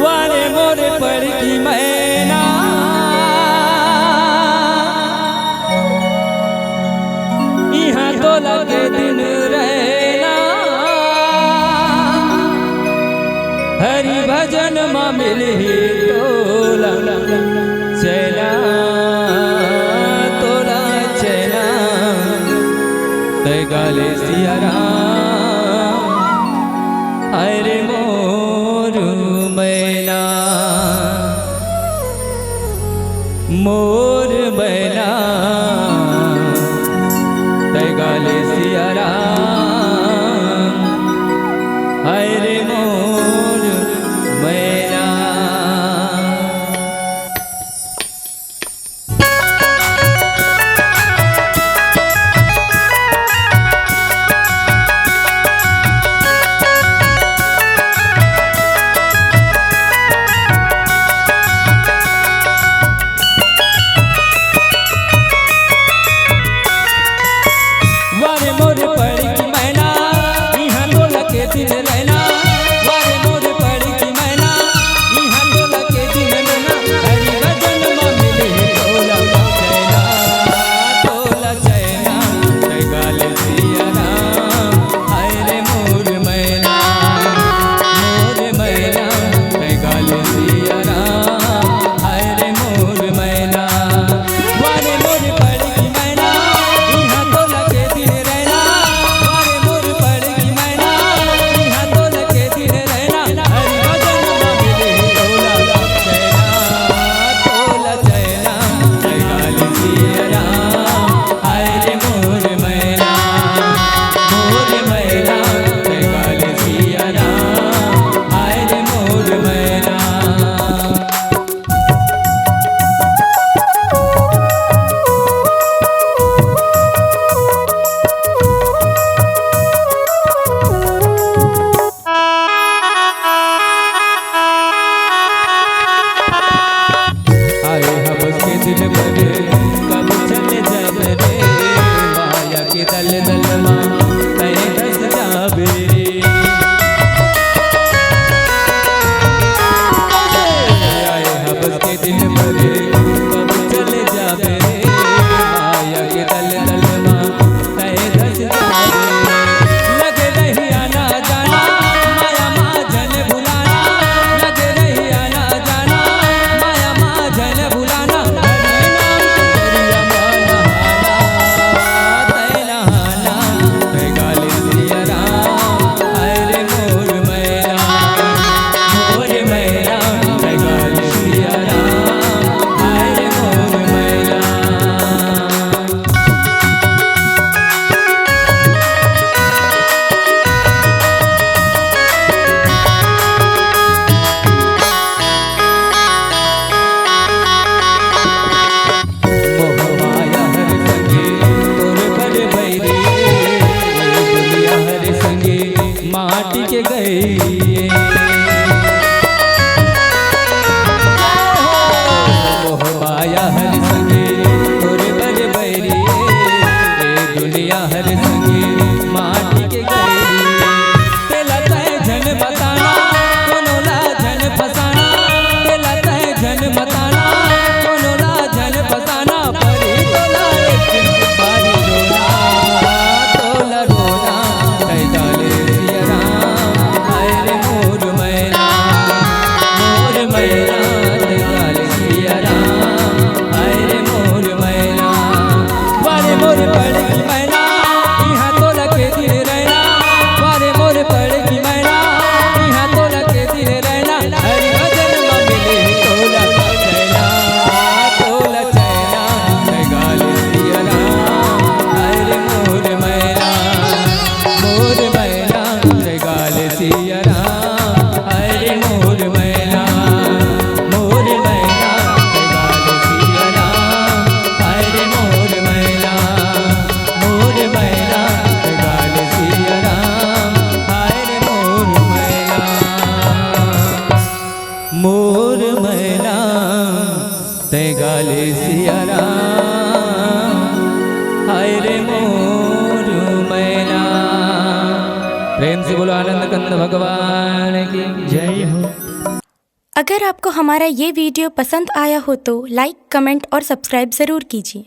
वारे मोरे पड़ की मैना यहाँ तो लगे दिन रहना हरि भजन में मिली तोला चला तोला चला तय गाले सिया राम अरे मोर मैना मोर मैना तय गाले सिया राम अरे मोर मैना। माटी के गई मोहबाया हर संगे तोरे बड़े बैरी दुनिया हर संगे माटी के गई तेला तय झन बताना कोनो ला झन फसाना तेला तय झन बताना कोनो ला झन फसाना परी तोला एक दिन बारी रोना तोला रोना कई डाले मोर मैना ते गाले सिया राम हाय रे मोर मैना। प्रेम से बोलो आनंद कंद भगवान की जय हो। अगर आपको हमारा ये वीडियो पसंद आया हो तो लाइक, कमेंट और सब्सक्राइब ज़रूर कीजिए।